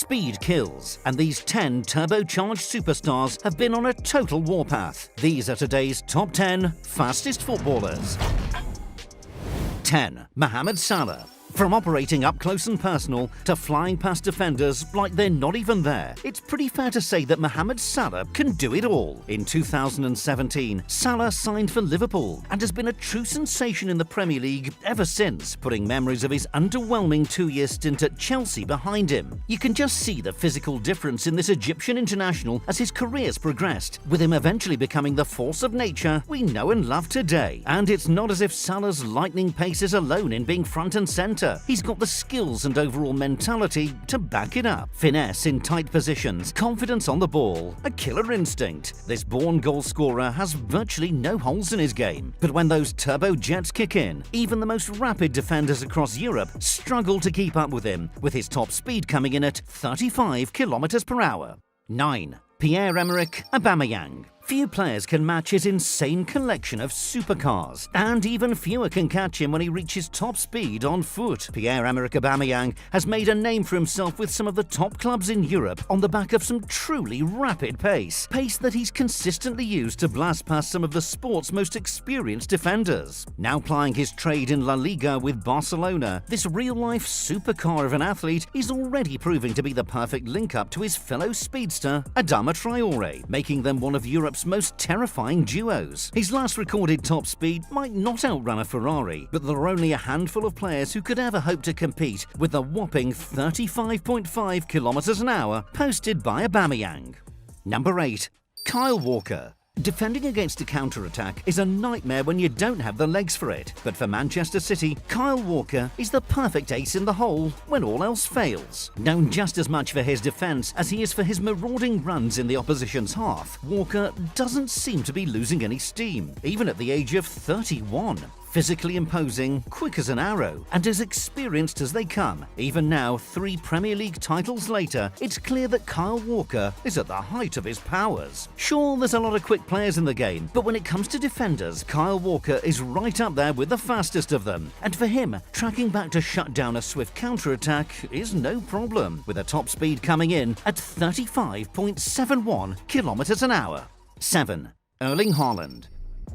Speed kills, and these 10 turbocharged superstars have been on a total warpath. These are today's top 10 fastest footballers. 10. Mohamed Salah. From operating up close and personal to flying past defenders like they're not even there, it's pretty fair to say that Mohamed Salah can do it all. In 2017, Salah signed for Liverpool and has been a true sensation in the Premier League ever since, putting memories of his underwhelming 2-year stint at Chelsea behind him. You can just see the physical difference in this Egyptian international as his career's progressed, with him eventually becoming the force of nature we know and love today. And it's not as if Salah's lightning pace is alone in being front and centre. He's got the skills and overall mentality to back it up. Finesse in tight positions, confidence on the ball, a killer instinct. This born goal scorer has virtually no holes in his game. But when those turbo jets kick in, even the most rapid defenders across Europe struggle to keep up with him, with his top speed coming in at 35 kilometers per hour. 9. Pierre-Emerick Aubameyang. Few players can match his insane collection of supercars, and even fewer can catch him when he reaches top speed on foot. Pierre-Emerick Aubameyang has made a name for himself with some of the top clubs in Europe on the back of some truly rapid pace that he's consistently used to blast past some of the sport's most experienced defenders. Now plying his trade in La Liga with Barcelona, this real-life supercar of an athlete is already proving to be the perfect link-up to his fellow speedster Adama Traore, making them one of Europe's most terrifying duos. His last recorded top speed might not outrun a Ferrari, but there are only a handful of players who could ever hope to compete with the whopping 35.5 kilometers an hour posted by Aubameyang. Number 8. Kyle Walker. Defending against a counter-attack is a nightmare when you don't have the legs for it. But for Manchester City, Kyle Walker is the perfect ace in the hole when all else fails. Known just as much for his defence as he is for his marauding runs in the opposition's half, Walker doesn't seem to be losing any steam, even at the age of 31. Physically imposing, quick as an arrow, and as experienced as they come. Even now, 3 Premier League titles later, it's clear that Kyle Walker is at the height of his powers. Sure, there's a lot of quick players in the game, but when it comes to defenders, Kyle Walker is right up there with the fastest of them. And for him, tracking back to shut down a swift counter-attack is no problem, with a top speed coming in at 35.71 kilometers an hour. 7. Erling Haaland.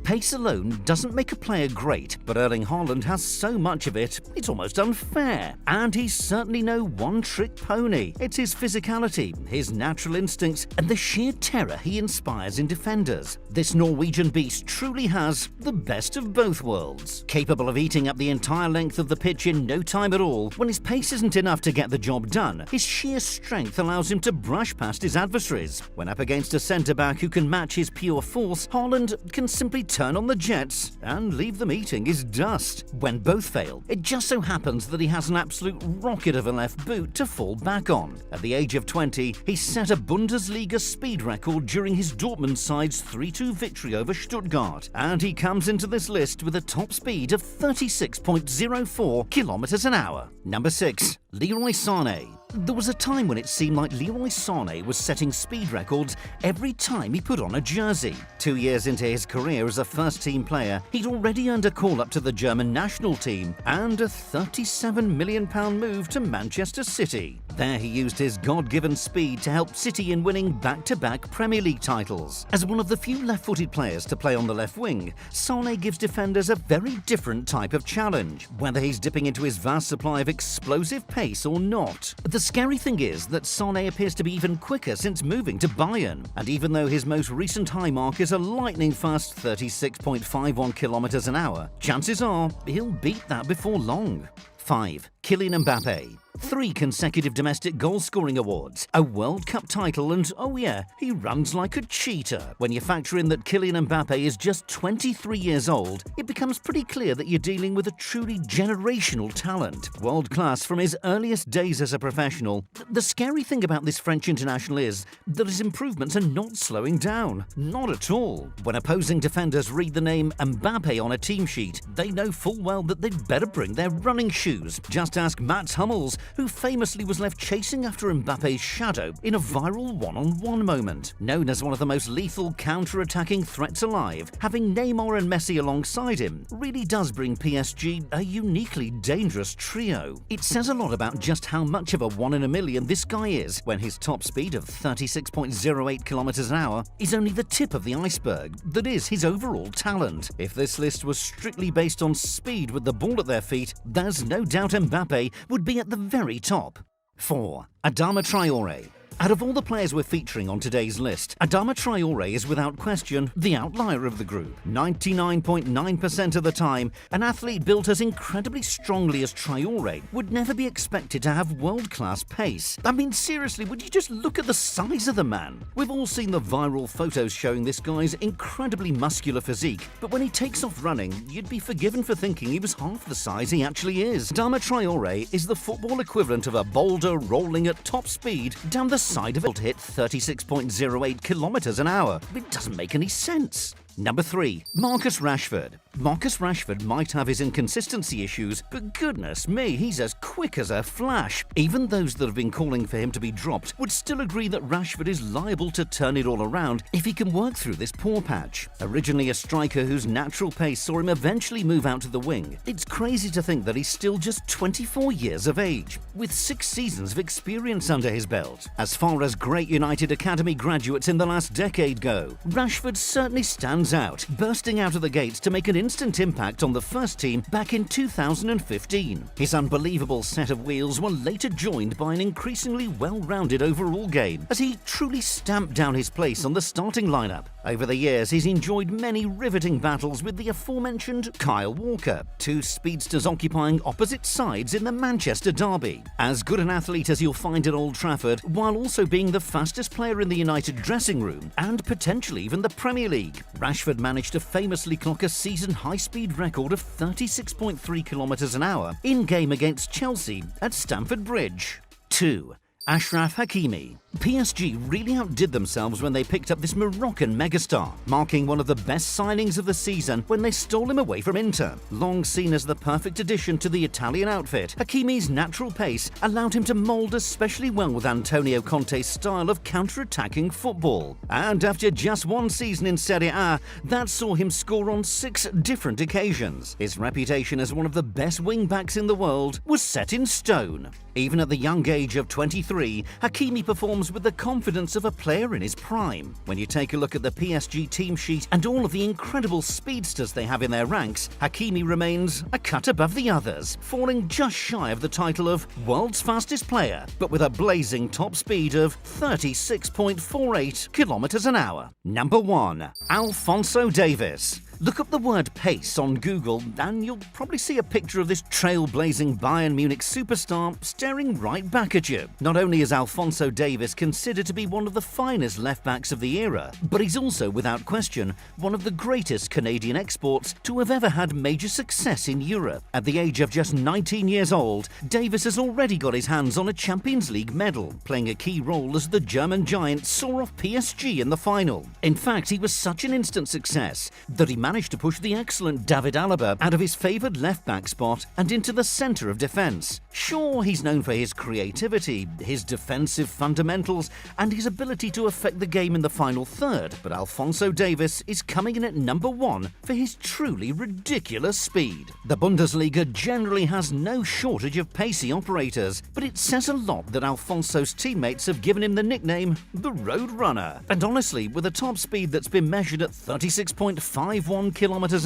Pace alone doesn't make a player great, but Erling Haaland has so much of it, it's almost unfair. And he's certainly no one-trick pony. It's his physicality, his natural instincts, and the sheer terror he inspires in defenders. This Norwegian beast truly has the best of both worlds. Capable of eating up the entire length of the pitch in no time at all, when his pace isn't enough to get the job done, his sheer strength allows him to brush past his adversaries. When up against a centre-back who can match his pure force, Haaland can simply turn on the jets and leave them eating his dust. When both fail, it just so happens that he has an absolute rocket of a left boot to fall back on. At the age of 20, he set a Bundesliga speed record during his Dortmund side's 3-2 victory over Stuttgart, and he comes into this list with a top speed of 36.04 kilometers an hour. Number 6. Leroy Sané. There was a time when it seemed like Leroy Sané was setting speed records every time he put on a jersey. 2 years into his career as a first-team player, he'd already earned a call-up to the German national team and a £37 million move to Manchester City. There he used his God-given speed to help City in winning back-to-back Premier League titles. As one of the few left-footed players to play on the left wing, Sané gives defenders a very different type of challenge, whether he's dipping into his vast supply of explosive pace or not. The scary thing is that Sané appears to be even quicker since moving to Bayern, and even though his most recent high mark is a lightning-fast 36.51 kilometers an hour, chances are he'll beat that before long. 5. Kylian Mbappe. 3 consecutive domestic goal-scoring awards, a World Cup title, and oh yeah, he runs like a cheetah. When you factor in that Kylian Mbappe is just 23 years old, it becomes pretty clear that you're dealing with a truly generational talent. World-class from his earliest days as a professional. The scary thing about this French international is that his improvements are not slowing down. Not at all. When opposing defenders read the name Mbappe on a team sheet, they know full well that they'd better bring their running shoes. Just ask Mats Hummels, who famously was left chasing after Mbappe's shadow in a viral one-on-one moment. Known as one of the most lethal counter-attacking threats alive, having Neymar and Messi alongside him really does bring PSG a uniquely dangerous trio. It says a lot about just how much of a one in a million this guy is when his top speed of 36.08 kilometers an hour is only the tip of the iceberg that is his overall talent. If this list was strictly based on speed with the ball at their feet, there's no doubt Mbappe would be at the very top. 4. Adama Traore. Out of all the players we're featuring on today's list, Adama Traore is without question the outlier of the group. 99.9% of the time, an athlete built as incredibly strongly as Traore would never be expected to have world-class pace. I mean, seriously, would you just look at the size of the man? We've all seen the viral photos showing this guy's incredibly muscular physique, but when he takes off running, you'd be forgiven for thinking he was half the size he actually is. Adama Traore is the football equivalent of a boulder rolling at top speed down the side of it to hit 36.08 kilometers an hour. It doesn't make any sense. Number 3. Marcus Rashford. Marcus Rashford might have his inconsistency issues, but goodness me, he's as quick as a flash. Even those that have been calling for him to be dropped would still agree that Rashford is liable to turn it all around if he can work through this poor patch. Originally a striker whose natural pace saw him eventually move out to the wing, it's crazy to think that he's still just 24 years of age, with 6 seasons of experience under his belt. As far as great United Academy graduates in the last decade go, Rashford certainly stands out, bursting out of the gates to make an instant impact on the first team back in 2015. His unbelievable set of wheels were later joined by an increasingly well-rounded overall game, as he truly stamped down his place on the starting lineup. Over the years, he's enjoyed many riveting battles with the aforementioned Kyle Walker, 2 speedsters occupying opposite sides in the Manchester derby. As good an athlete as you'll find at Old Trafford, while also being the fastest player in the United dressing room, and potentially even the Premier League, Rashford managed to famously clock a season high-speed record of 36.3 kilometers an hour in-game against Chelsea at Stamford Bridge. 2. Achraf Hakimi. PSG really outdid themselves when they picked up this Moroccan megastar, marking one of the best signings of the season when they stole him away from Inter. Long seen as the perfect addition to the Italian outfit, Hakimi's natural pace allowed him to mould especially well with Antonio Conte's style of counter-attacking football. And after just 1 season in Serie A, that saw him score on 6 different occasions. His reputation as one of the best wing-backs in the world was set in stone. Even at the young age of 23, Hakimi performs with the confidence of a player in his prime. When you take a look at the PSG team sheet and all of the incredible speedsters they have in their ranks, Hakimi remains a cut above the others, falling just shy of the title of world's fastest player, but with a blazing top speed of 36.48 kilometers an hour. Number 1. Alphonso Davies. Look up the word pace on Google and you'll probably see a picture of this trailblazing Bayern Munich superstar staring right back at you. Not only is Alphonso Davies considered to be one of the finest left-backs of the era, but he's also, without question, one of the greatest Canadian exports to have ever had major success in Europe. At the age of just 19 years old, Davies has already got his hands on a Champions League medal, playing a key role as the German giant saw off PSG in the final. In fact, he was such an instant success that he managed to push the excellent David Alaba out of his favoured left-back spot and into the centre of defence. Sure, he's known for his creativity, his defensive fundamentals, and his ability to affect the game in the final third, but Alphonso Davies is coming in at number 1 for his truly ridiculous speed. The Bundesliga generally has no shortage of pacey operators, but it says a lot that Alphonso's teammates have given him the nickname the Road Runner. And honestly, with a top speed that's been measured at 36.51 kilometers